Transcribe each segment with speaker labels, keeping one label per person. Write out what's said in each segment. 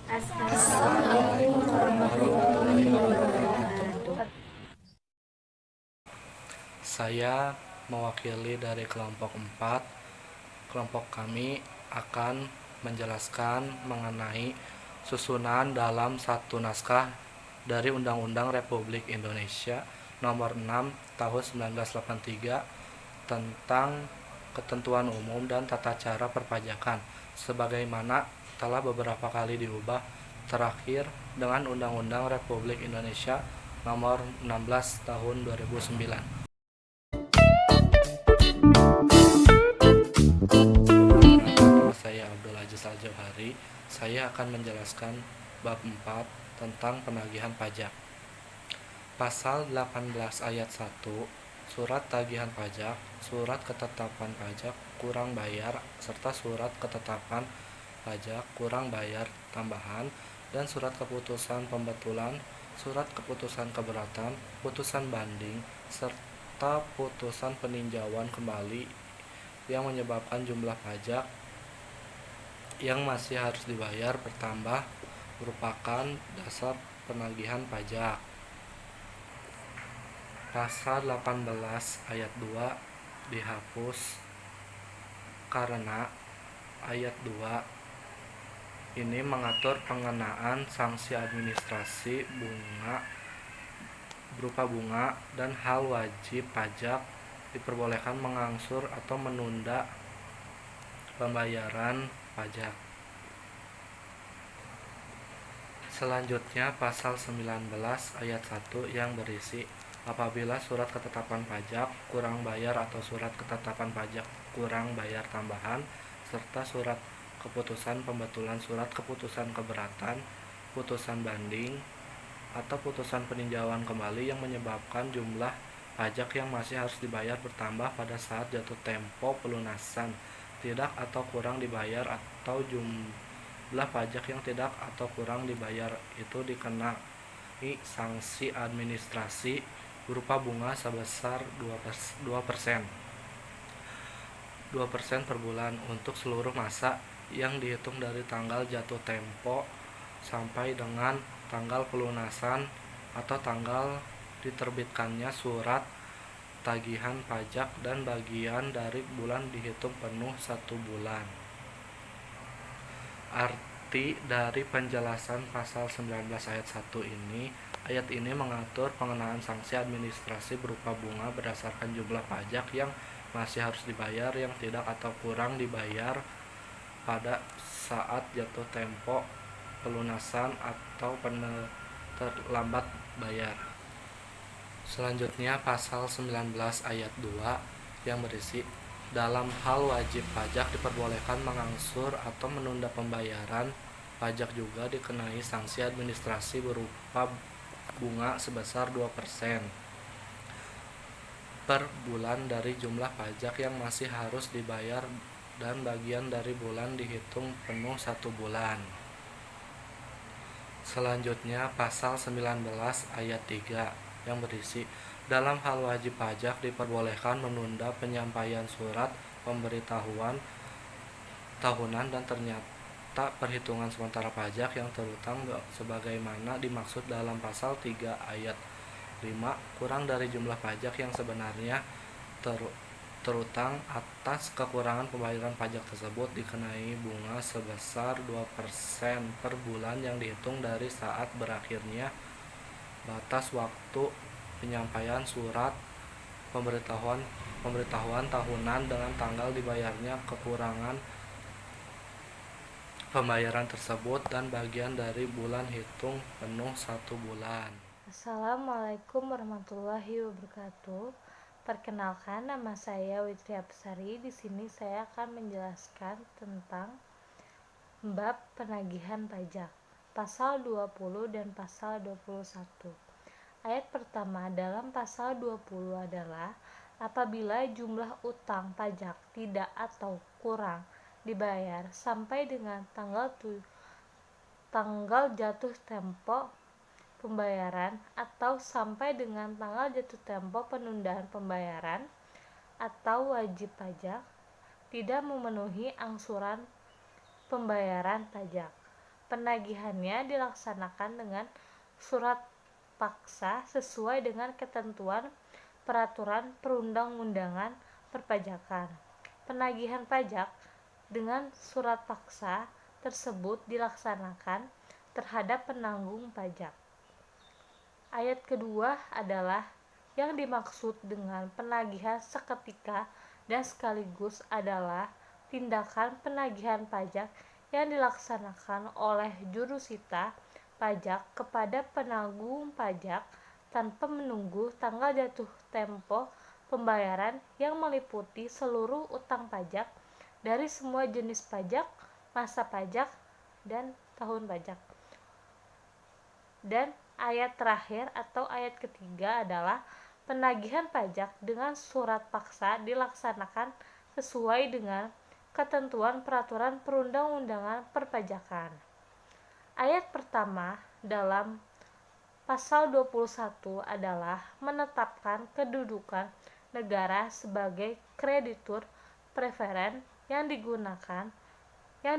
Speaker 1: Assalamualaikum warahmatullahi wabarakatuh.
Speaker 2: Saya mewakili dari kelompok 4. Kelompok kami akan menjelaskan mengenai susunan dalam satu naskah dari Undang-Undang Republik Indonesia Nomor 6 Tahun 1983 tentang ketentuan umum dan tata cara perpajakan, sebagaimana telah beberapa kali diubah, terakhir dengan Undang-Undang Republik Indonesia Nomor 16 Tahun 2009. Nama saya Abdul Aziz Al-Jauhari. Saya akan menjelaskan bab 4 tentang penagihan pajak. Pasal 18 ayat 1, surat tagihan pajak, surat ketetapan pajak kurang bayar, serta surat ketetapan pajak kurang bayar tambahan, dan surat keputusan pembetulan, surat keputusan keberatan, putusan banding, serta putusan peninjauan kembali yang menyebabkan jumlah pajak yang masih harus dibayar bertambah merupakan dasar penagihan pajak. Pasal 18 ayat 2 dihapus karena ayat 2 ini mengatur pengenaan sanksi administrasi berupa bunga dan hal wajib pajak diperbolehkan mengangsur atau menunda pembayaran pajak. Selanjutnya pasal 19 ayat 1 yang berisi apabila surat ketetapan pajak kurang bayar atau surat ketetapan pajak kurang bayar tambahan serta surat keputusan pembetulan, surat keputusan keberatan, putusan banding atau putusan peninjauan kembali yang menyebabkan jumlah pajak yang masih harus dibayar bertambah pada saat jatuh tempo pelunasan tidak atau kurang dibayar atau jumlah pajak yang tidak atau kurang dibayar itu dikenai sanksi administrasi berupa bunga sebesar 2% per bulan untuk seluruh masa yang dihitung dari tanggal jatuh tempo sampai dengan tanggal pelunasan atau tanggal diterbitkannya surat tagihan pajak dan bagian dari bulan dihitung penuh 1 bulan. Arti dari penjelasan pasal 19 ayat 1 ini, ayat ini mengatur pengenaan sanksi administrasi berupa bunga berdasarkan jumlah pajak yang masih harus dibayar yang tidak atau kurang dibayar pada saat jatuh tempo pelunasan atau terlambat bayar. Selanjutnya pasal 19 ayat 2 yang berisi dalam hal wajib pajak diperbolehkan mengangsur atau menunda pembayaran pajak juga dikenai sanksi administrasi berupa bunga sebesar 2% per bulan dari jumlah pajak yang masih harus dibayar dan bagian dari bulan dihitung penuh 1 bulan. Selanjutnya pasal 19 ayat 3 yang berisi dalam hal wajib pajak diperbolehkan menunda penyampaian surat pemberitahuan tahunan dan ternyata perhitungan sementara pajak yang terutang sebagaimana dimaksud dalam pasal 3 ayat 5 kurang dari jumlah pajak yang sebenarnya terutang atas kekurangan pembayaran pajak tersebut dikenai bunga sebesar 2% per bulan yang dihitung dari saat berakhirnya batas waktu penyampaian surat pemberitahuan tahunan dengan tanggal dibayarnya kekurangan pembayaran tersebut dan bagian dari bulan hitung penuh 1 bulan.
Speaker 1: Assalamualaikum warahmatullahi wabarakatuh. Perkenalkan, nama saya Witri Apsari. Di sini saya akan menjelaskan tentang bab penagihan pajak, pasal 20 dan pasal 21. Ayat pertama dalam pasal 20 adalah apabila jumlah utang pajak tidak atau kurang dibayar sampai dengan tanggal jatuh tempo pembayaran atau sampai dengan tanggal jatuh tempo penundaan pembayaran atau wajib pajak tidak memenuhi angsuran pembayaran pajak, Penagihannya dilaksanakan dengan surat paksa sesuai dengan ketentuan peraturan perundang-undangan perpajakan. Penagihan pajak dengan surat paksa tersebut dilaksanakan terhadap penanggung pajak. Ayat kedua adalah yang dimaksud dengan penagihan seketika dan sekaligus adalah tindakan penagihan pajak yang dilaksanakan oleh jurusita pajak kepada penanggung pajak tanpa menunggu tanggal jatuh tempo pembayaran yang meliputi seluruh utang pajak dari semua jenis pajak, masa pajak, dan tahun pajak. Dan ayat terakhir atau ayat ketiga adalah penagihan pajak dengan surat paksa dilaksanakan sesuai dengan ketentuan peraturan perundang-undangan perpajakan. Ayat pertama dalam pasal 21 adalah menetapkan kedudukan negara sebagai kreditur preferen yang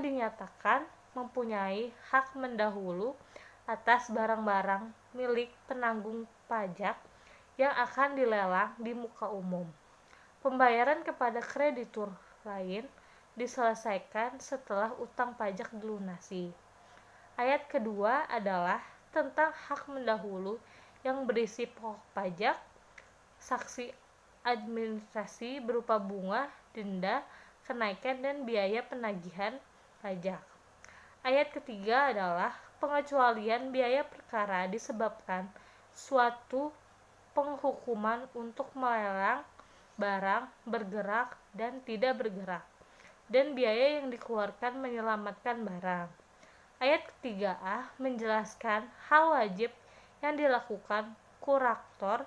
Speaker 1: dinyatakan mempunyai hak mendahulu atas barang-barang milik penanggung pajak yang akan dilelang di muka umum. Pembayaran kepada kreditur lain diselesaikan setelah utang pajak dilunasi. Ayat kedua adalah tentang hak mendahulu yang berisi pokok pajak, sanksi administrasi berupa bunga, denda, kenaikan, dan biaya penagihan pajak. Ayat ketiga adalah pengecualian biaya perkara disebabkan suatu penghukuman untuk melelang barang bergerak dan tidak bergerak, dan biaya yang dikeluarkan menyelamatkan barang. Ayat ketiga A menjelaskan hal wajib yang dilakukan kurator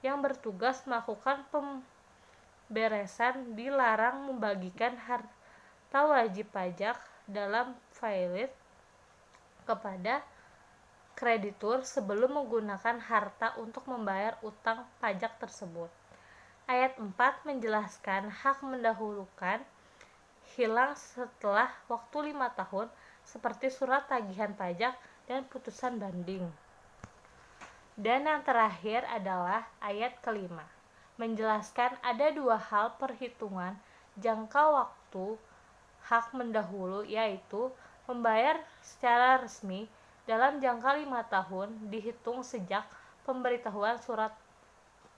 Speaker 1: yang bertugas melakukan pemberesan dilarang membagikan harta wajib pajak dalam filet kepada kreditur sebelum menggunakan harta untuk membayar utang pajak tersebut. Ayat 4 menjelaskan hak mendahulukan hilang setelah waktu 5 tahun seperti surat tagihan pajak dan putusan banding. Dan yang terakhir adalah ayat kelima, menjelaskan ada dua hal perhitungan jangka waktu hak mendahulu, yaitu membayar secara resmi dalam jangka 5 tahun dihitung sejak pemberitahuan surat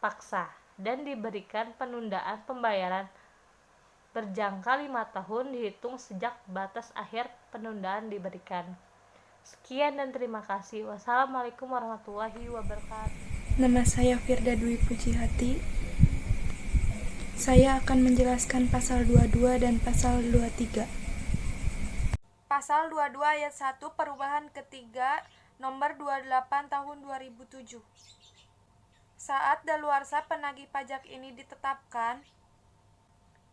Speaker 1: paksa, dan diberikan penundaan pembayaran berjangka 5 tahun dihitung sejak batas akhir penundaan diberikan. Sekian dan terima kasih. Wassalamualaikum warahmatullahi wabarakatuh.
Speaker 3: Nama saya Firda Dwi Pujiati. Saya akan menjelaskan pasal 22 dan pasal 23. Pasal 22 ayat 1 perubahan ketiga nomor 28 tahun 2007. Saat daluarsa penagih pajak ini ditetapkan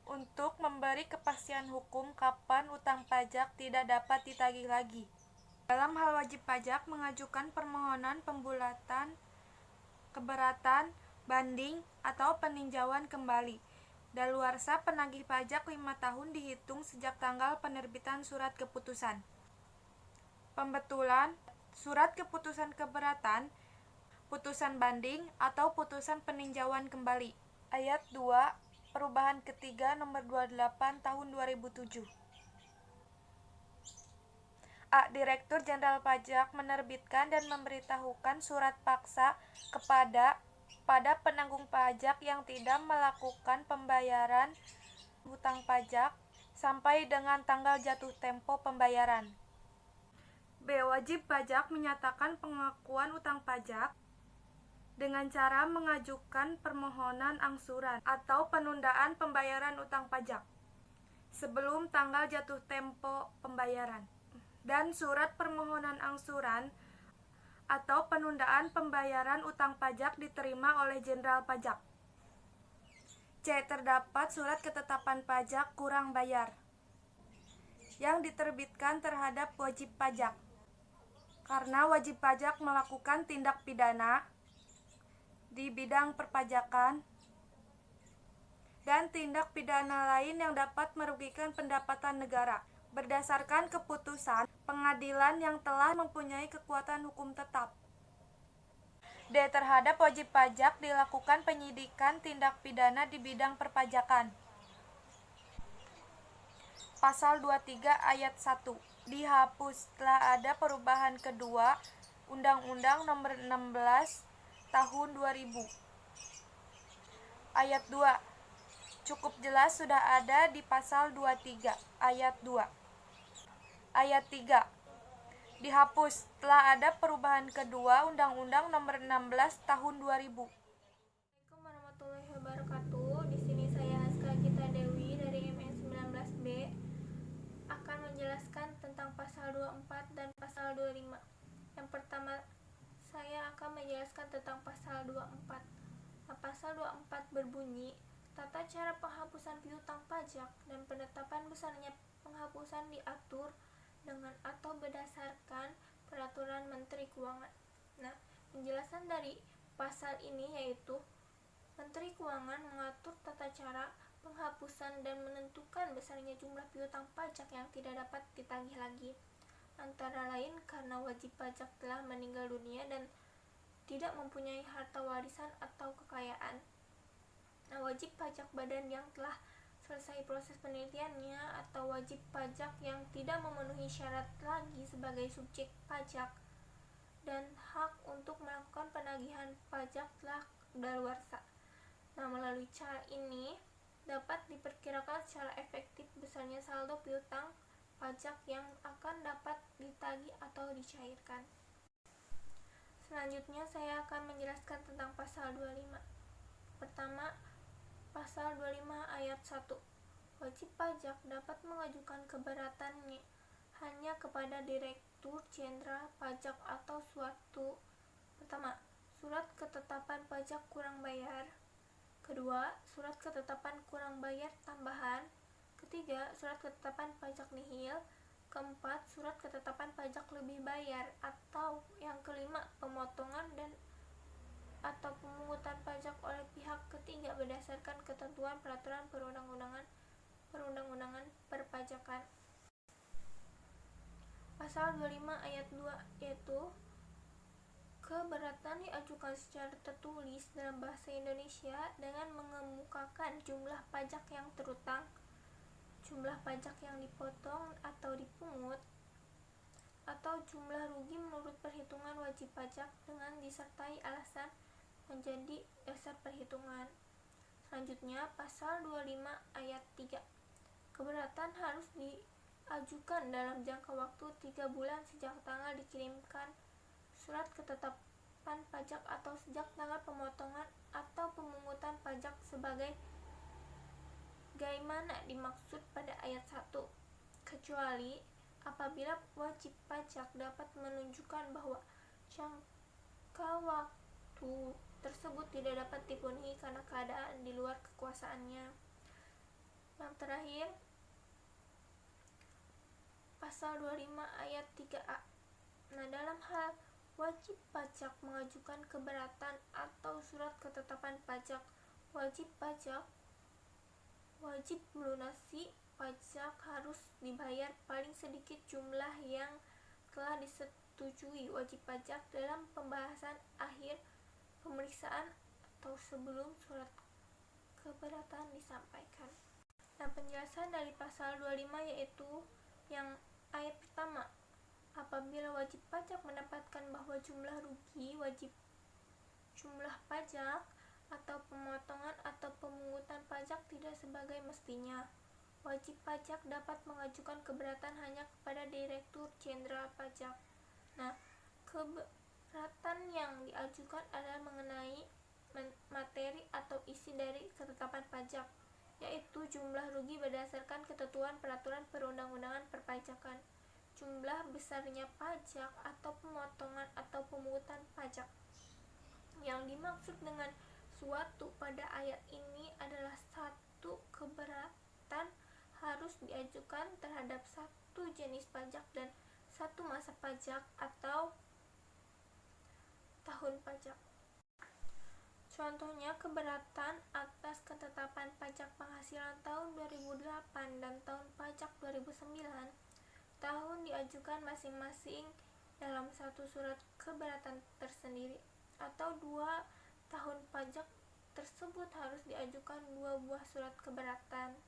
Speaker 3: untuk memberi kepastian hukum kapan utang pajak tidak dapat ditagih lagi. Dalam hal wajib pajak mengajukan permohonan pembulatan, keberatan, banding, atau peninjauan kembali. Daluarsa penagih pajak 5 tahun dihitung sejak tanggal penerbitan surat keputusan. Pembetulan, surat keputusan keberatan, putusan banding, atau putusan peninjauan kembali. Ayat 2, perubahan ketiga nomor 28 tahun 2007. A. Direktur Jenderal Pajak menerbitkan dan memberitahukan surat paksa pada penanggung pajak yang tidak melakukan pembayaran hutang pajak sampai dengan tanggal jatuh tempo pembayaran. B. Wajib pajak menyatakan pengakuan utang pajak dengan cara mengajukan permohonan angsuran atau penundaan pembayaran utang pajak sebelum tanggal jatuh tempo pembayaran, dan surat permohonan angsuran atau penundaan pembayaran utang pajak diterima oleh Jenderal Pajak. C. Terdapat surat ketetapan pajak kurang bayar yang diterbitkan terhadap wajib pajak karena wajib pajak melakukan tindak pidana di bidang perpajakan dan tindak pidana lain yang dapat merugikan pendapatan negara. Berdasarkan keputusan pengadilan yang telah mempunyai kekuatan hukum tetap. D. Terhadap wajib pajak dilakukan penyidikan tindak pidana di bidang perpajakan. Pasal 23 ayat 1 dihapus setelah ada perubahan kedua Undang-Undang Nomor 16 Tahun 2000. Ayat 2 cukup jelas sudah ada di pasal 23 ayat 2. Ayat 3 dihapus setelah ada perubahan kedua Undang-Undang Nomor 16 Tahun 2000.
Speaker 4: Assalamualaikum warahmatullahi wabarakatuh. Di sini saya Aska Gita Dewi dari MN 19B akan menjelaskan tentang pasal 24 dan pasal 25. Yang pertama, saya akan menjelaskan tentang pasal 24. Nah, pasal 24 berbunyi, tata cara penghapusan piutang pajak dan penetapan besarnya penghapusan diatur dengan atau berdasarkan peraturan Menteri Keuangan. Nah, penjelasan dari pasal ini yaitu Menteri Keuangan mengatur tata cara penghapusan dan menentukan besarnya jumlah piutang pajak yang tidak dapat ditagih lagi, antara lain karena wajib pajak telah meninggal dunia dan tidak mempunyai harta warisan atau kekayaan. Nah, wajib pajak badan yang telah selesai proses penelitiannya atau wajib pajak yang tidak memenuhi syarat lagi sebagai subjek pajak dan hak untuk melakukan penagihan pajak telah daluarsa. Nah, melalui cara ini dapat diperkirakan secara efektif besarnya saldo piutang pajak yang akan dapat ditagih atau dicairkan. Selanjutnya saya akan menjelaskan tentang pasal 25. Pertama, pasal 25 ayat 1. Wajib pajak dapat mengajukan keberatannya hanya kepada Direktur Jenderal Pajak atau suatu pertama, surat ketetapan pajak kurang bayar. Kedua, surat ketetapan kurang bayar tambahan. Ketiga, surat ketetapan pajak nihil. Keempat, surat ketetapan pajak lebih bayar. Atau yang kelima, pemotongan dan atau pemungutan pajak oleh pihak ketiga berdasarkan ketentuan peraturan perundang-undangan perpajakan. Pasal 25 ayat 2 yaitu keberatan diajukan secara tertulis dalam bahasa Indonesia dengan mengemukakan jumlah pajak yang terutang, jumlah pajak yang dipotong atau dipungut, atau jumlah rugi menurut perhitungan wajib pajak dengan disertai alasan menjadi dasar perhitungan. Selanjutnya, pasal 25 ayat 3. Keberatan harus diajukan dalam jangka waktu 3 bulan sejak tanggal dikirimkan surat ketetapan pajak atau sejak tanggal pemotongan atau pemungutan pajak sebagaimana dimaksud pada ayat 1, kecuali apabila wajib pajak dapat menunjukkan bahwa jangka waktu tersebut tidak dapat dipenuhi karena keadaan di luar kekuasaannya. Yang terakhir, pasal 25 ayat 3A. Nah, dalam hal wajib pajak mengajukan keberatan atau surat ketetapan pajak, wajib pajak wajib melunasi pajak harus dibayar paling sedikit jumlah yang telah disetujui wajib pajak dalam pembahasan akhir pemeriksaan atau sebelum surat keberatan disampaikan. Nah, penjelasan dari pasal 25 yaitu yang ayat pertama, apabila wajib pajak mendapatkan bahwa jumlah rugi wajib jumlah pajak atau pemotongan atau pemungutan pajak tidak sebagai mestinya, wajib pajak dapat mengajukan keberatan hanya kepada Direktur Jenderal Pajak. Nah, keberatan yang diajukan adalah mengenai materi atau isi dari ketetapan pajak, yaitu jumlah rugi berdasarkan ketentuan peraturan perundang-undangan perpajakan, jumlah besarnya pajak atau pemotongan atau pemungutan pajak. Yang dimaksud dengan suatu pada ayat ini adalah satu keberatan harus diajukan terhadap satu jenis pajak dan satu masa pajak atau tahun pajak. Contohnya, keberatan atas ketetapan pajak penghasilan tahun 2008 dan tahun pajak 2009 tahun diajukan masing-masing dalam satu surat keberatan tersendiri, atau 2 tahun pajak tersebut harus diajukan 2 buah surat keberatan.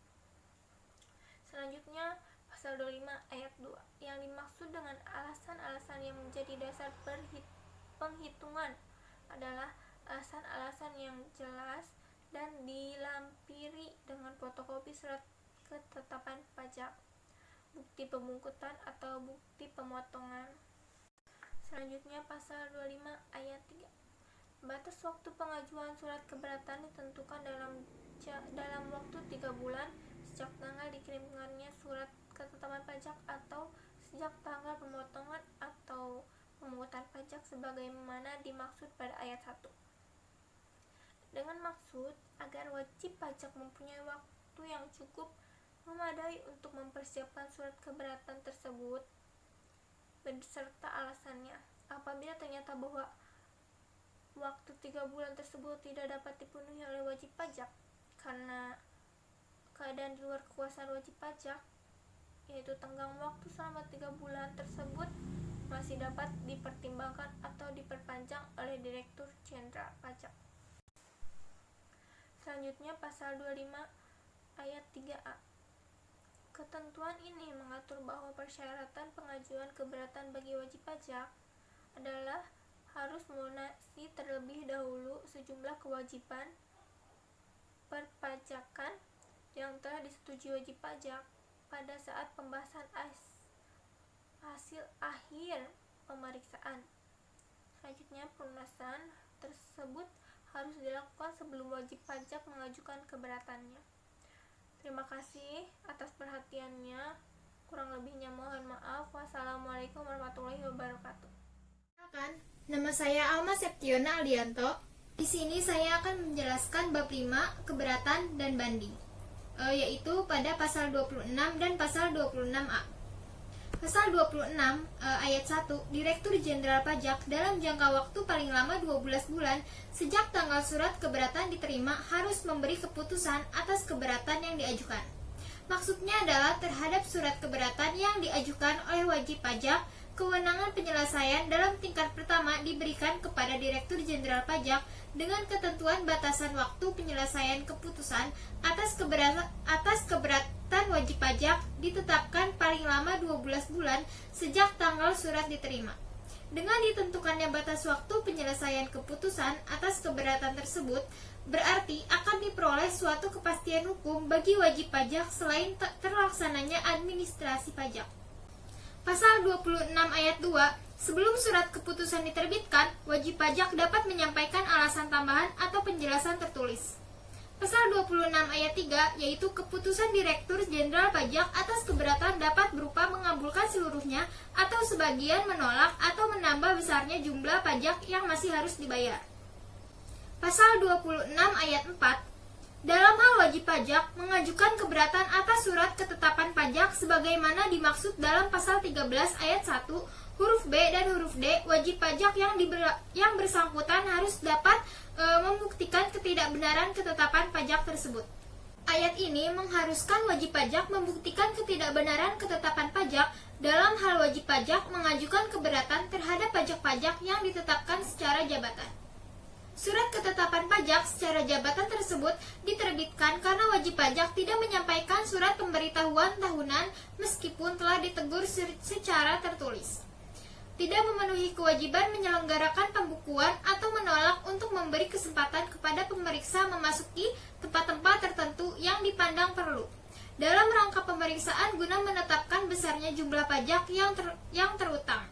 Speaker 4: Selanjutnya, pasal 25 ayat 2. Yang dimaksud dengan alasan-alasan yang menjadi dasar penghitungan adalah alasan-alasan yang jelas dan dilampiri dengan fotokopi surat ketetapan pajak, bukti pembungkutan atau bukti pemotongan. Selanjutnya, pasal 25 ayat 3. Batas waktu pengajuan surat keberatan ditentukan dalam waktu 3 bulan sejak tanggal dikirimkannya surat ketetapan pajak atau sejak tanggal pemotongan atau pemungutan pajak sebagaimana dimaksud pada ayat 1. Dengan maksud agar wajib pajak mempunyai waktu yang cukup memadai untuk mempersiapkan surat keberatan tersebut beserta alasannya. Apabila ternyata bahwa waktu 3 bulan tersebut tidak dapat dipenuhi oleh wajib pajak karena keadaan di luar kekuasaan wajib pajak, yaitu tenggang waktu selama 3 bulan tersebut masih dapat dipertimbangkan atau diperpanjang oleh Direktur Jenderal Pajak. Selanjutnya, pasal 25 ayat 3A. Ketentuan ini mengatur bahwa persyaratan pengajuan keberatan bagi wajib pajak adalah harus melunasi terlebih dahulu sejumlah kewajiban perpajakan yang telah disetujui wajib pajak pada saat pembahasan hasil akhir pemeriksaan. Selanjutnya, pelunasan tersebut harus dilakukan sebelum wajib pajak mengajukan keberatannya. Terima kasih atas perhatiannya. Kurang lebihnya mohon maaf. Wassalamualaikum warahmatullahi wabarakatuh.
Speaker 5: Nama saya Alma Septiona Aldianto. Di sini saya akan menjelaskan bab 5 keberatan dan banding, yaitu pada pasal 26 dan pasal 26A. Pasal 26 ayat 1, Direktur Jenderal Pajak dalam jangka waktu paling lama 12 bulan sejak tanggal surat keberatan diterima harus memberi keputusan atas keberatan yang diajukan. Maksudnya adalah terhadap surat keberatan yang diajukan oleh wajib pajak, kewenangan penyelesaian dalam tingkat pertama diberikan kepada Direktur Jenderal Pajak dengan ketentuan batasan waktu penyelesaian keputusan atas keberatan wajib pajak ditetapkan paling lama 12 bulan sejak tanggal surat diterima. Dengan ditentukannya batas waktu penyelesaian keputusan atas keberatan tersebut, berarti akan diperoleh suatu kepastian hukum bagi wajib pajak selain terlaksananya administrasi pajak. Pasal 26 ayat 2, sebelum surat keputusan diterbitkan, wajib pajak dapat menyampaikan alasan tambahan atau penjelasan tertulis. Pasal 26 ayat 3, yaitu keputusan Direktur Jenderal Pajak atas keberatan dapat berupa mengabulkan seluruhnya atau sebagian menolak atau menambah besarnya jumlah pajak yang masih harus dibayar. Pasal 26 ayat 4, dalam hal wajib pajak mengajukan keberatan atas surat ketetapan pajak sebagaimana dimaksud dalam pasal 13 ayat 1 huruf B dan huruf D, wajib pajak yang bersangkutan harus dapat membuktikan ketidakbenaran ketetapan pajak tersebut. Ayat ini mengharuskan wajib pajak membuktikan ketidakbenaran ketetapan pajak dalam hal wajib pajak mengajukan keberatan terhadap pajak-pajak yang ditetapkan secara jabatan. Surat ketetapan pajak secara jabatan tersebut diterbitkan karena wajib pajak tidak menyampaikan surat pemberitahuan tahunan meskipun telah ditegur secara tertulis, tidak memenuhi kewajiban menyelenggarakan pembukuan atau menolak untuk memberi kesempatan kepada pemeriksa memasuki tempat-tempat tertentu yang dipandang perlu dalam rangka pemeriksaan guna menetapkan besarnya jumlah pajak yang terutang.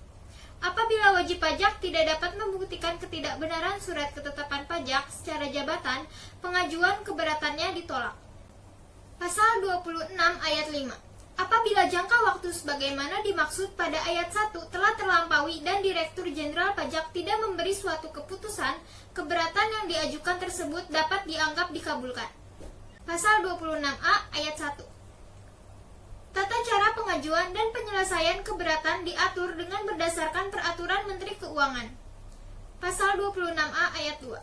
Speaker 5: Apabila wajib pajak tidak dapat membuktikan ketidakbenaran surat ketetapan pajak secara jabatan, pengajuan keberatannya ditolak. Pasal 26 ayat 5. Apabila jangka waktu sebagaimana dimaksud pada ayat 1 telah terlampaui dan Direktur Jenderal Pajak tidak memberi suatu keputusan, keberatan yang diajukan tersebut dapat dianggap dikabulkan. Pasal 26A ayat 1. Tata cara pengajuan dan penyelesaian keberatan diatur dengan berdasarkan Peraturan Menteri Keuangan. Pasal 26A ayat 2.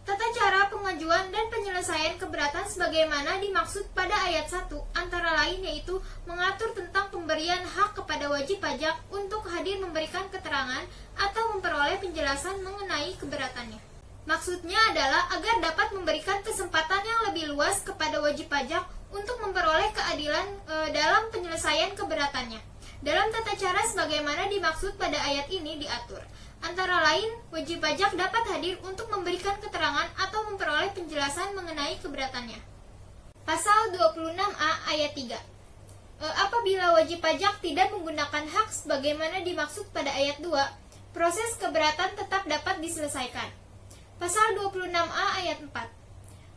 Speaker 5: Tata cara pengajuan dan penyelesaian keberatan sebagaimana dimaksud pada ayat 1 antara lain yaitu mengatur tentang pemberian hak kepada wajib pajak untuk hadir memberikan keterangan atau memperoleh penjelasan mengenai keberatannya. Maksudnya adalah agar dapat memberikan kesempatan yang lebih luas kepada wajib pajak untuk memperoleh keadilan dalam penyelesaian keberatannya. Dalam tata cara sebagaimana dimaksud pada ayat ini diatur antara lain, wajib pajak dapat hadir untuk memberikan keterangan atau memperoleh penjelasan mengenai keberatannya. Pasal 26A ayat 3. Apabila wajib pajak tidak menggunakan hak sebagaimana dimaksud pada ayat 2, proses keberatan tetap dapat diselesaikan. Pasal 26A ayat 4.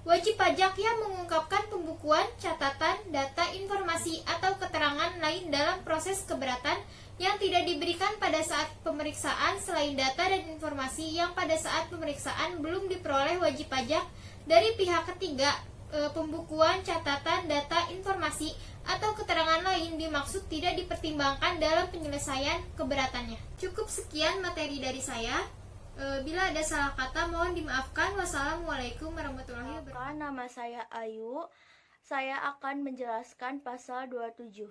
Speaker 5: Wajib pajak yang mengungkapkan pembukuan, catatan, data, informasi, atau keterangan lain dalam proses keberatan yang tidak diberikan pada saat pemeriksaan selain data dan informasi yang pada saat pemeriksaan belum diperoleh wajib pajak dari pihak ketiga, pembukuan, catatan, data, informasi, atau keterangan lain dimaksud tidak dipertimbangkan dalam penyelesaian keberatannya. Cukup sekian materi dari saya. Bila ada salah kata mohon dimaafkan. Wassalamualaikum warahmatullahi wabarakatuh.
Speaker 6: Nama saya Ayu. Saya akan menjelaskan pasal 27.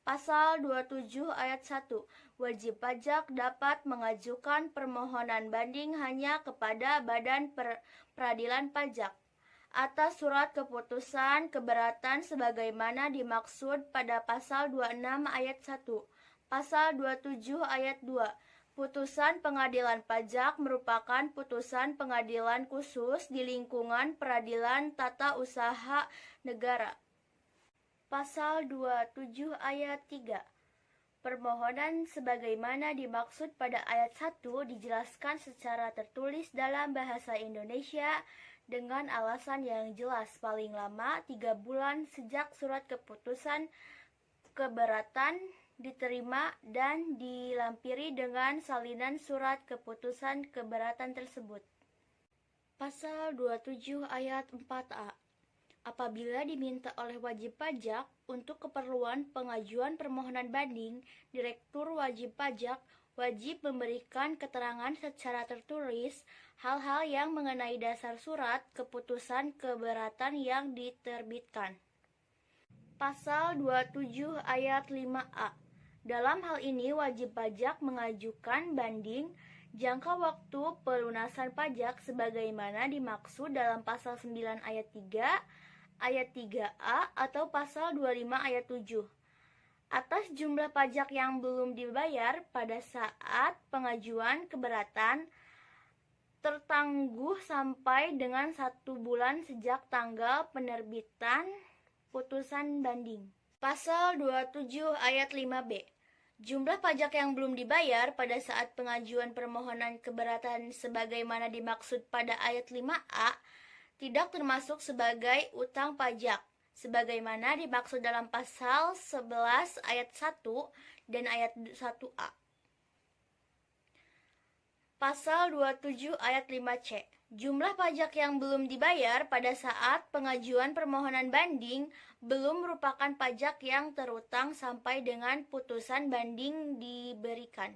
Speaker 6: Pasal 27 ayat 1. Wajib pajak dapat mengajukan permohonan banding hanya kepada Badan Peradilan Pajak atas surat keputusan keberatan sebagaimana dimaksud pada pasal 26 ayat 1. Pasal 27 ayat 2. Putusan pengadilan pajak merupakan putusan pengadilan khusus di lingkungan peradilan tata usaha negara. Pasal 27 ayat 3. Permohonan sebagaimana dimaksud pada ayat 1 dijelaskan secara tertulis dalam bahasa Indonesia dengan alasan yang jelas paling lama 3 bulan sejak surat keputusan keberatan diterima dan dilampiri dengan salinan surat keputusan keberatan tersebut. Pasal 27 ayat 4A. Apabila diminta oleh wajib pajak untuk keperluan pengajuan permohonan banding, Direktur Wajib Pajak wajib memberikan keterangan secara tertulis hal-hal yang mengenai dasar surat keputusan keberatan yang diterbitkan. Pasal 27 ayat 5A. Dalam hal ini wajib pajak mengajukan banding jangka waktu pelunasan pajak sebagaimana dimaksud dalam pasal 9 ayat 3, ayat 3A atau pasal 25 ayat 7 atas jumlah pajak yang belum dibayar pada saat pengajuan keberatan tertangguh sampai dengan 1 bulan sejak tanggal penerbitan putusan banding. Pasal 27 ayat 5B. Jumlah pajak yang belum dibayar pada saat pengajuan permohonan keberatan sebagaimana dimaksud pada ayat 5A tidak termasuk sebagai utang pajak sebagaimana dimaksud dalam pasal 11 ayat 1 dan ayat 1A. Pasal 27 ayat 5C. Jumlah pajak yang belum dibayar pada saat pengajuan permohonan banding belum merupakan pajak yang terutang sampai dengan putusan banding diberikan.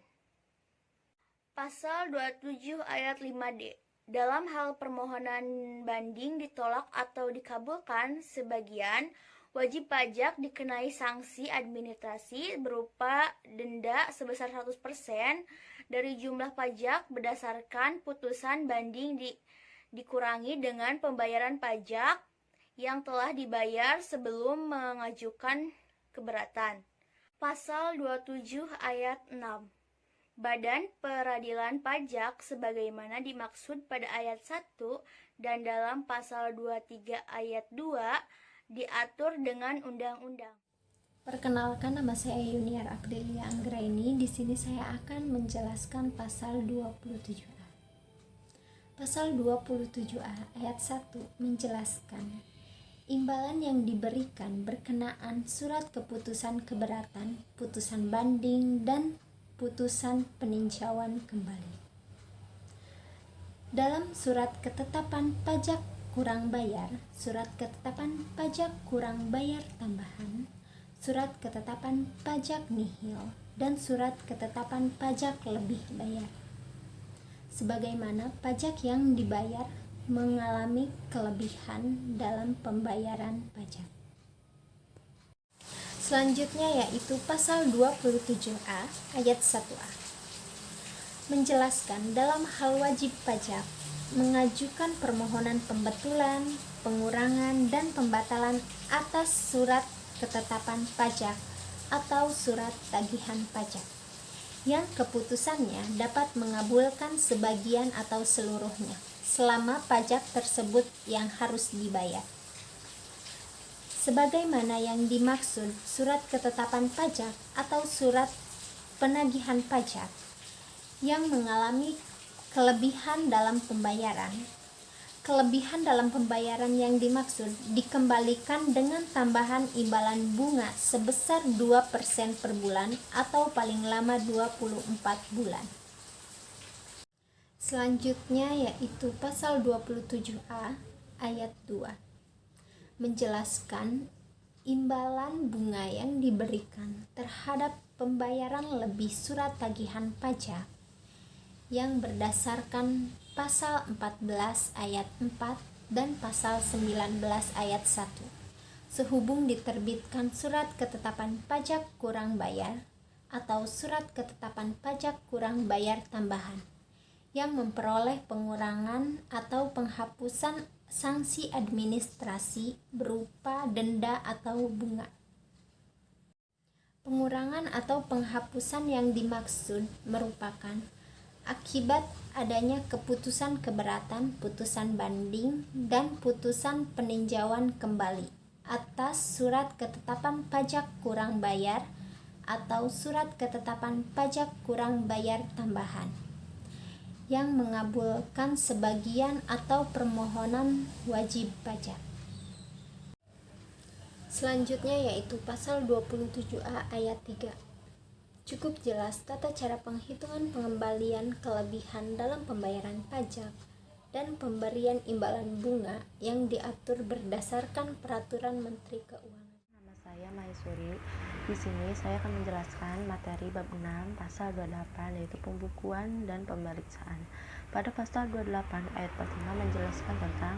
Speaker 6: Pasal 27 ayat 5D. Dalam hal permohonan banding ditolak atau dikabulkan sebagian, wajib pajak dikenai sanksi administrasi berupa denda sebesar 100% dari jumlah pajak berdasarkan putusan banding dikurangi dengan pembayaran pajak yang telah dibayar sebelum mengajukan keberatan. Pasal 27 ayat 6. Badan Peradilan Pajak sebagaimana dimaksud pada ayat 1 dan dalam pasal 23 ayat 2 diatur dengan undang-undang.
Speaker 7: Perkenalkan, nama saya Yuniar Aprilia Anggraini. Di sini saya akan menjelaskan pasal 27A. Pasal 27A ayat 1 menjelaskan imbalan yang diberikan berkenaan surat keputusan keberatan, putusan banding, dan putusan peninjauan kembali. Dalam surat ketetapan pajak kurang bayar, surat ketetapan pajak kurang bayar tambahan, surat ketetapan pajak nihil, dan surat ketetapan pajak lebih bayar. Sebagaimana pajak yang dibayar mengalami kelebihan dalam pembayaran pajak. Selanjutnya yaitu pasal 27A ayat 1A. Menjelaskan dalam hal wajib pajak mengajukan permohonan pembetulan, pengurangan, dan pembatalan atas surat ketetapan pajak atau surat tagihan pajak yang keputusannya dapat mengabulkan sebagian atau seluruhnya selama pajak tersebut yang harus dibayar. Sebagaimana yang dimaksud surat ketetapan pajak atau surat penagihan pajak yang mengalami kelebihan dalam pembayaran. Kelebihan dalam pembayaran yang dimaksud dikembalikan dengan tambahan imbalan bunga sebesar 2% per bulan atau paling lama 24 bulan. Selanjutnya yaitu pasal 27A ayat 2. Menjelaskan imbalan bunga yang diberikan terhadap pembayaran lebih surat tagihan pajak yang berdasarkan pasal 14 ayat 4 dan pasal 19 ayat 1 sehubung diterbitkan surat ketetapan pajak kurang bayar atau surat ketetapan pajak kurang bayar tambahan yang memperoleh pengurangan atau penghapusan sanksi administrasi berupa denda atau bunga. Pengurangan atau penghapusan yang dimaksud merupakan akibat adanya keputusan keberatan, putusan banding, dan putusan peninjauan kembali atas surat ketetapan pajak kurang bayar atau surat ketetapan pajak kurang bayar tambahan yang mengabulkan sebagian atau permohonan wajib pajak. Selanjutnya yaitu pasal 27A ayat 3. Cukup jelas tata cara penghitungan pengembalian kelebihan dalam pembayaran pajak dan pemberian imbalan bunga yang diatur berdasarkan peraturan Menteri Keuangan.
Speaker 8: Nama saya Maisuri. Di sini saya akan menjelaskan materi bab 6 pasal 28 yaitu pembukuan dan pemeriksaan. Pada pasal 28 ayat 45 menjelaskan tentang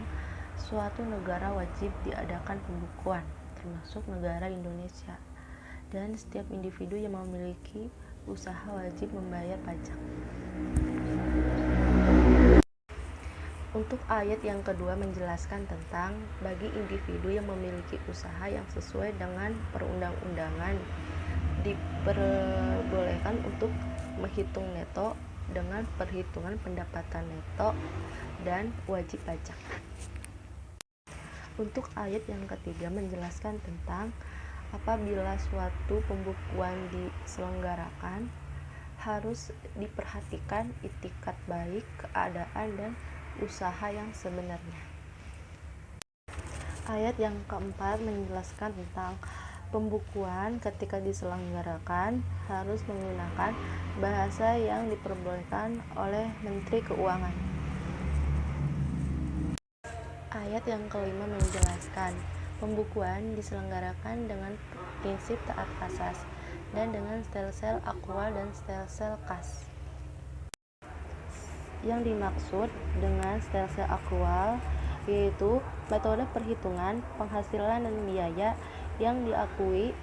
Speaker 8: suatu negara wajib diadakan pembukuan, termasuk negara Indonesia. Dan setiap individu yang memiliki usaha wajib membayar pajak. Untuk ayat yang kedua menjelaskan tentang bagi individu yang memiliki usaha yang sesuai dengan perundang-undangan diperbolehkan untuk menghitung neto dengan perhitungan pendapatan neto dan wajib pajak. Untuk ayat yang ketiga menjelaskan tentang apabila suatu pembukuan diselenggarakan, harus diperhatikan itikat baik, keadaan, dan usaha yang sebenarnya. Ayat yang keempat menjelaskan tentang pembukuan ketika diselenggarakan harus menggunakan bahasa yang diperbolehkan oleh Menteri Keuangan. Ayat yang kelima menjelaskan pembukuan diselenggarakan dengan prinsip taat asas dan dengan stelsel aktual dan stelsel kas. Yang dimaksud dengan stelsel aktual yaitu metode perhitungan penghasilan dan biaya yang diakui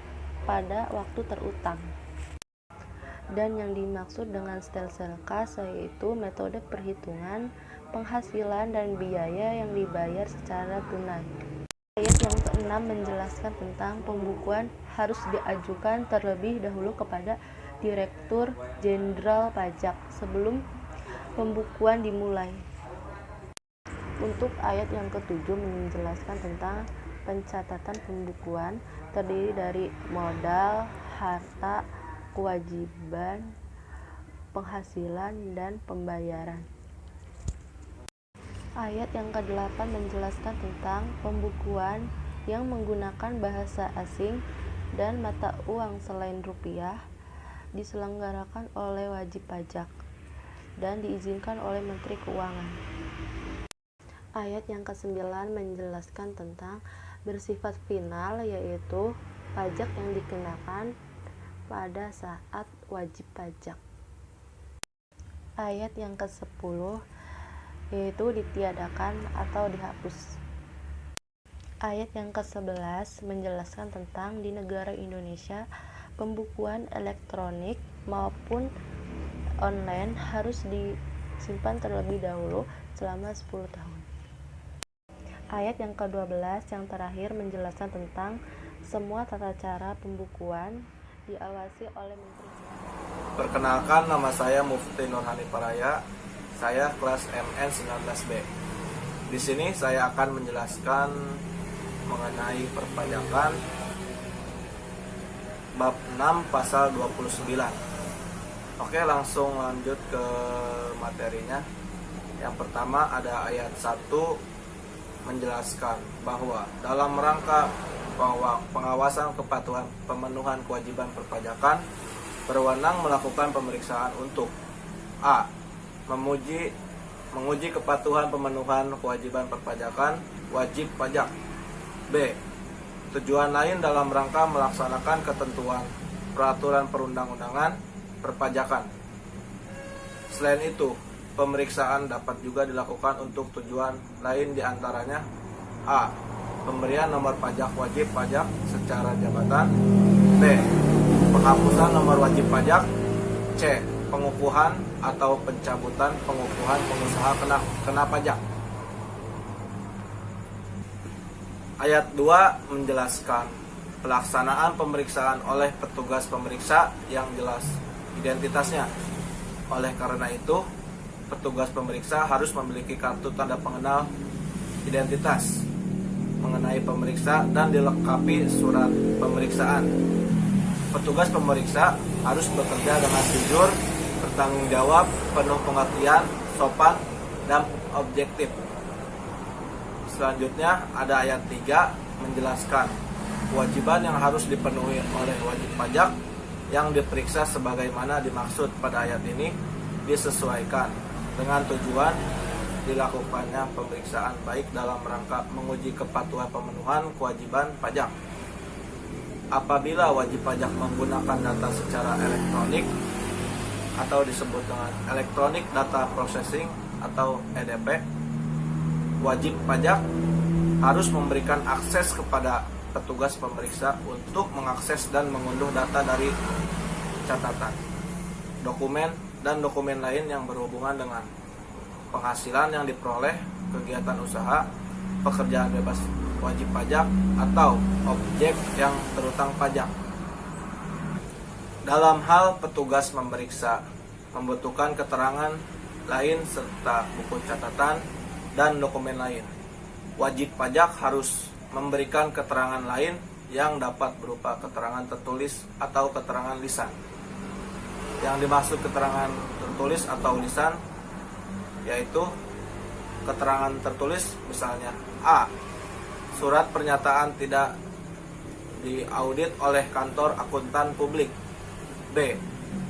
Speaker 8: pada waktu terutang. Dan yang dimaksud dengan stelsel kas yaitu metode perhitungan penghasilan dan biaya yang dibayar secara tunai. Ayat yang ke-6 menjelaskan tentang pembukuan harus diajukan terlebih dahulu kepada Direktur Jenderal Pajak sebelum pembukuan dimulai. Untuk ayat yang ke-7 menjelaskan tentang pencatatan pembukuan terdiri dari modal, harta, kewajiban, penghasilan, dan pembayaran. Ayat yang ke-8 menjelaskan tentang pembukuan yang menggunakan bahasa asing dan mata uang selain rupiah diselenggarakan oleh wajib pajak dan diizinkan oleh Menteri Keuangan. Ayat yang ke-9 menjelaskan tentang bersifat final yaitu pajak yang dikenakan pada saat wajib pajak. Ayat yang ke-10 yaitu ditiadakan atau dihapus. Ayat yang ke-11 menjelaskan tentang di negara Indonesia pembukuan elektronik maupun online harus disimpan terlebih dahulu selama 10 tahun. Ayat yang ke-12 yang terakhir menjelaskan tentang semua tata cara pembukuan diawasi oleh Menteri.
Speaker 9: Perkenalkan, nama saya Mufti Nurhani Paraya. Saya kelas MN 19B. Di sini saya akan menjelaskan mengenai perpajakan bab 6 pasal 29. Oke, langsung lanjut ke materinya. Yang pertama ada ayat 1 menjelaskan bahwa dalam rangka pengawasan kepatuhan pemenuhan kewajiban perpajakan, berwenang melakukan pemeriksaan untuk A. Menguji kepatuhan pemenuhan kewajiban perpajakan wajib pajak. B. Tujuan lain dalam rangka melaksanakan ketentuan peraturan perundang-undangan perpajakan. Selain itu, pemeriksaan dapat juga dilakukan untuk tujuan lain diantaranya A. Pemberian nomor pajak wajib pajak secara jabatan. B. Penghapusan nomor wajib pajak. C. Pengukuhan atau pencabutan pengukuhan pengusaha kena pajak. Ayat 2 menjelaskan pelaksanaan pemeriksaan oleh petugas pemeriksa yang jelas identitasnya. Oleh karena itu, petugas pemeriksa harus memiliki kartu tanda pengenal identitas mengenai pemeriksa dan dilengkapi surat pemeriksaan. Petugas pemeriksa harus bekerja dengan jujur, bertanggung jawab, penuh pengertian, sopan, dan objektif. Selanjutnya ada ayat 3 menjelaskan kewajiban yang harus dipenuhi oleh wajib pajak yang diperiksa sebagaimana dimaksud pada ayat ini disesuaikan dengan tujuan dilakukannya pemeriksaan baik dalam rangka menguji kepatuhan pemenuhan kewajiban pajak. Apabila wajib pajak menggunakan data secara elektronik atau disebut dengan Electronic Data Processing atau EDP, wajib pajak harus memberikan akses kepada petugas pemeriksa untuk mengakses dan mengunduh data dari catatan, dokumen, dan dokumen lain yang berhubungan dengan penghasilan yang diperoleh, kegiatan usaha, pekerjaan bebas wajib pajak, atau objek yang terutang pajak. Dalam hal petugas memeriksa membutuhkan keterangan lain serta buku catatan dan dokumen lain, wajib pajak harus memberikan keterangan lain yang dapat berupa keterangan tertulis atau keterangan lisan. Yang dimaksud keterangan tertulis atau lisan yaitu keterangan tertulis misalnya A. Surat pernyataan tidak diaudit oleh kantor akuntan publik. B.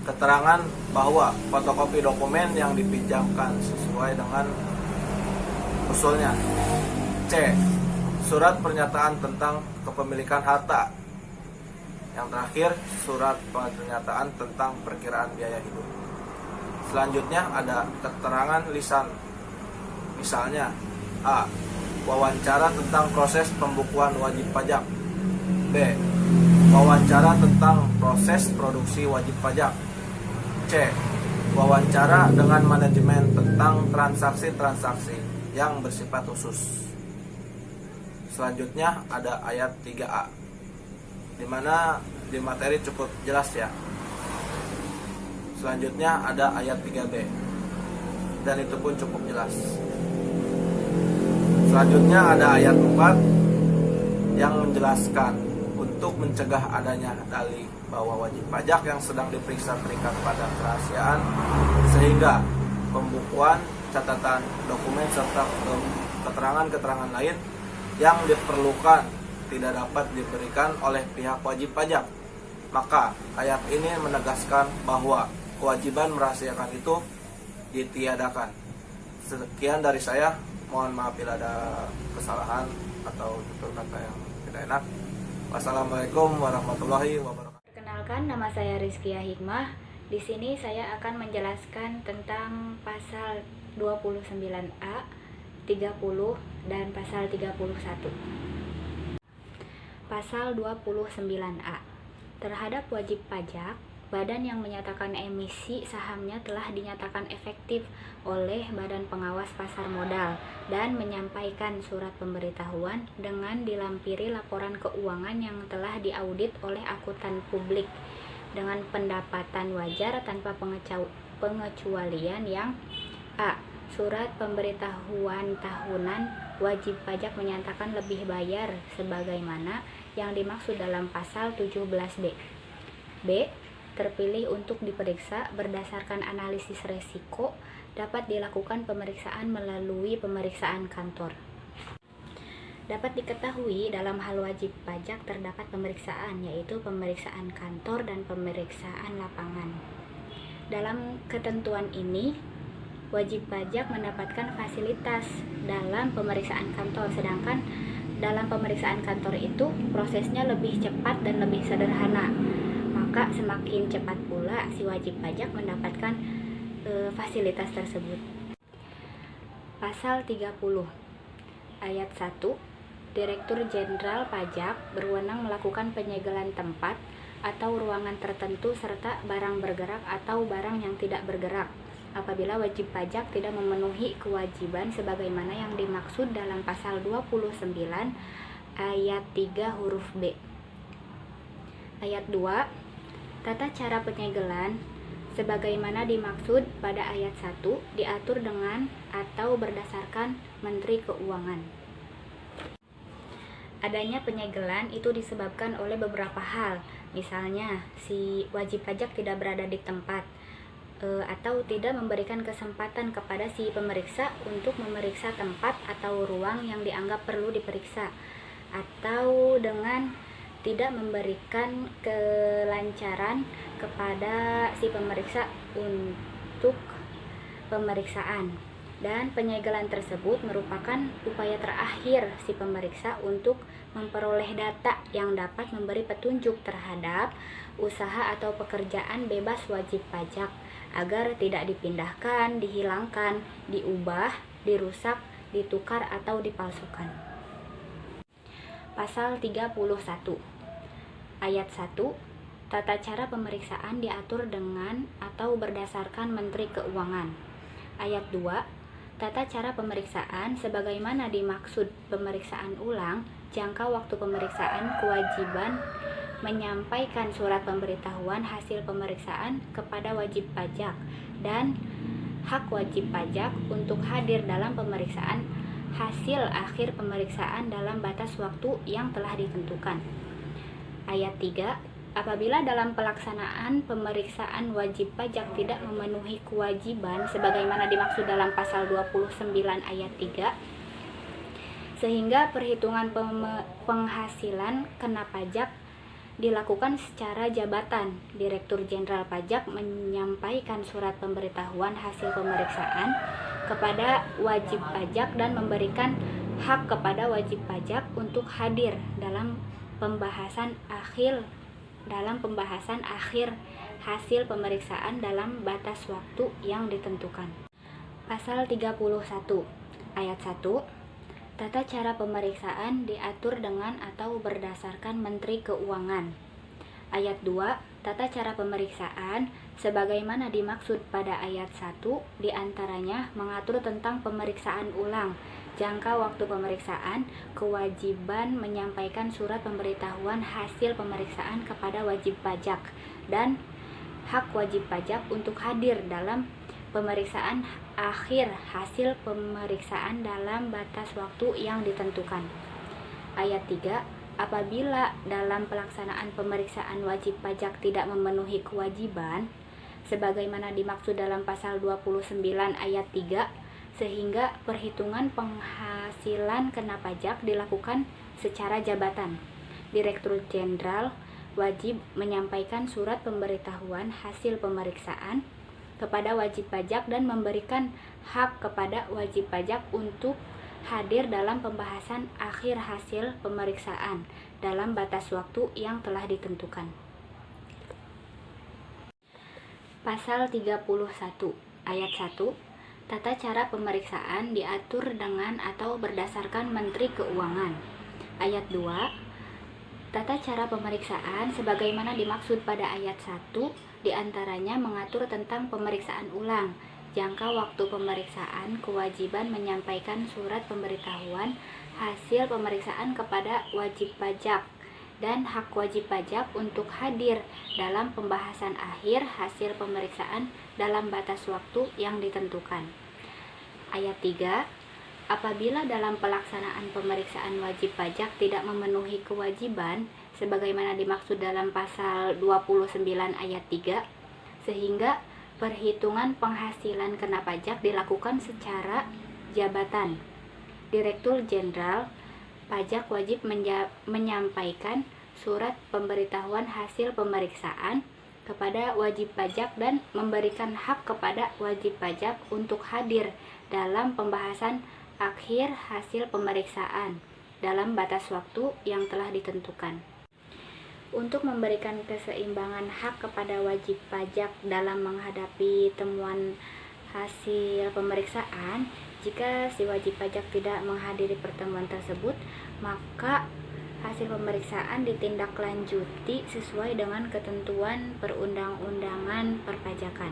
Speaker 9: Keterangan bahwa fotokopi dokumen yang dipinjamkan sesuai dengan usulnya. C. Surat pernyataan tentang kepemilikan harta. Yang terakhir, surat pernyataan tentang perkiraan biaya hidup. Selanjutnya ada keterangan lisan. Misalnya A. Wawancara tentang proses pembukuan wajib pajak. B. Wawancara tentang proses produksi wajib pajak. C. Wawancara dengan manajemen tentang transaksi-transaksi yang bersifat khusus. Selanjutnya ada ayat 3A, di mana di materi cukup jelas ya. Selanjutnya ada ayat 3B, dan itu pun cukup jelas. Selanjutnya ada ayat 4 yang menjelaskan untuk mencegah adanya dalih bahwa wajib pajak yang sedang diperiksa terikat pada kerahasiaan, sehingga pembukuan, catatan, dokumen, serta keterangan-keterangan lain yang diperlukan tidak dapat diberikan oleh pihak wajib pajak. Maka ayat ini menegaskan bahwa kewajiban merahasiakan itu ditiadakan. Sekian dari saya, mohon maaf bila ada kesalahan atau tutur kata yang tidak enak. Wassalamualaikum warahmatullahi wabarakatuh.
Speaker 10: Perkenalkan, nama saya Rizkia Hikmah. Di sini saya akan menjelaskan tentang pasal 29A, 30, dan pasal 31. Pasal 29A. Terhadap wajib pajak, badan yang menyatakan emisi sahamnya telah dinyatakan efektif oleh Badan Pengawas Pasar Modal dan menyampaikan surat pemberitahuan dengan dilampiri laporan keuangan yang telah diaudit oleh akuntan publik dengan pendapatan wajar tanpa pengecualian yang A. Surat pemberitahuan tahunan wajib pajak menyatakan lebih bayar sebagaimana yang dimaksud dalam pasal 17B. B. Terpilih untuk diperiksa berdasarkan analisis resiko, dapat dilakukan pemeriksaan melalui pemeriksaan kantor. Dapat diketahui dalam hal wajib pajak terdapat pemeriksaan, yaitu pemeriksaan kantor dan pemeriksaan lapangan. Dalam ketentuan ini, wajib pajak mendapatkan fasilitas dalam pemeriksaan kantor, sedangkan dalam pemeriksaan kantor itu prosesnya lebih cepat dan lebih sederhana. Maka semakin cepat pula si wajib pajak mendapatkan fasilitas tersebut. Pasal 30 ayat 1, Direktur Jenderal Pajak berwenang melakukan penyegelan tempat atau ruangan tertentu serta barang bergerak atau barang yang tidak bergerak apabila wajib pajak tidak memenuhi kewajiban sebagaimana yang dimaksud dalam pasal 29 ayat 3 huruf B. Ayat 2, tata cara penyegelan sebagaimana dimaksud pada ayat 1 diatur dengan atau berdasarkan Menteri Keuangan. Adanya penyegelan itu disebabkan oleh beberapa hal, misalnya si wajib pajak tidak berada di tempat, atau tidak memberikan kesempatan kepada si pemeriksa untuk memeriksa tempat atau ruang yang dianggap perlu diperiksa, atau dengan tidak memberikan kelancaran kepada si pemeriksa untuk pemeriksaan. Dan penyegelan tersebut merupakan upaya terakhir si pemeriksa untuk memperoleh data yang dapat memberi petunjuk terhadap usaha atau pekerjaan bebas wajib pajak agar tidak dipindahkan, dihilangkan, diubah, dirusak, ditukar, atau dipalsukan. Pasal 31 ayat 1, tata cara pemeriksaan diatur dengan atau berdasarkan Menteri Keuangan. Ayat 2, tata cara pemeriksaan sebagaimana dimaksud pemeriksaan ulang, jangka waktu pemeriksaan, kewajiban menyampaikan surat pemberitahuan hasil pemeriksaan kepada wajib pajak, dan hak wajib pajak untuk hadir dalam pemeriksaan hasil akhir pemeriksaan dalam batas waktu yang telah ditentukan. Ayat 3, apabila dalam pelaksanaan pemeriksaan wajib pajak tidak memenuhi kewajiban sebagaimana dimaksud dalam pasal 29 ayat 3, sehingga perhitungan penghasilan kena pajak dilakukan secara jabatan, Direktur Jenderal Pajak menyampaikan surat pemberitahuan hasil pemeriksaan kepada wajib pajak dan memberikan hak kepada wajib pajak untuk hadir dalam pembahasan akhir hasil pemeriksaan dalam batas waktu yang ditentukan. Pasal 31 ayat 1, tata cara pemeriksaan diatur dengan atau berdasarkan Menteri Keuangan. Ayat 2, tata cara pemeriksaan sebagaimana dimaksud pada ayat 1 diantaranya mengatur tentang pemeriksaan ulang, jangka waktu pemeriksaan, kewajiban menyampaikan surat pemberitahuan hasil pemeriksaan kepada wajib pajak, dan hak wajib pajak untuk hadir dalam pemeriksaan akhir hasil pemeriksaan dalam batas waktu yang ditentukan. Ayat 3, apabila dalam pelaksanaan pemeriksaan wajib pajak tidak memenuhi kewajiban sebagaimana dimaksud dalam pasal 29 ayat 3, sehingga perhitungan penghasilan kena pajak dilakukan secara jabatan, Direktur Jenderal wajib menyampaikan surat pemberitahuan hasil pemeriksaan kepada wajib pajak dan memberikan hak kepada wajib pajak untuk hadir dalam pembahasan akhir hasil pemeriksaan dalam batas waktu yang telah ditentukan. Pasal 31 ayat 1, tata cara pemeriksaan diatur dengan atau berdasarkan Menteri Keuangan. Ayat 2, tata cara pemeriksaan sebagaimana dimaksud pada ayat 1 diantaranya mengatur tentang pemeriksaan ulang, jangka waktu pemeriksaan, kewajiban menyampaikan surat pemberitahuan hasil pemeriksaan kepada wajib pajak, dan hak wajib pajak untuk hadir dalam pembahasan akhir hasil pemeriksaan dalam batas waktu yang ditentukan. Ayat 3, apabila dalam pelaksanaan pemeriksaan wajib pajak tidak memenuhi kewajiban sebagaimana dimaksud dalam pasal 29 ayat 3, sehingga perhitungan penghasilan kena pajak dilakukan secara jabatan, Direktur Jenderal Pajak wajib menyampaikan surat pemberitahuan hasil pemeriksaan kepada wajib pajak dan memberikan hak kepada wajib pajak untuk hadir dalam pembahasan akhir hasil pemeriksaan dalam batas waktu yang telah ditentukan. Untuk memberikan keseimbangan hak kepada wajib pajak dalam menghadapi temuan hasil pemeriksaan, jika si wajib pajak tidak menghadiri pertemuan tersebut, maka hasil pemeriksaan ditindaklanjuti sesuai dengan ketentuan perundang-undangan perpajakan.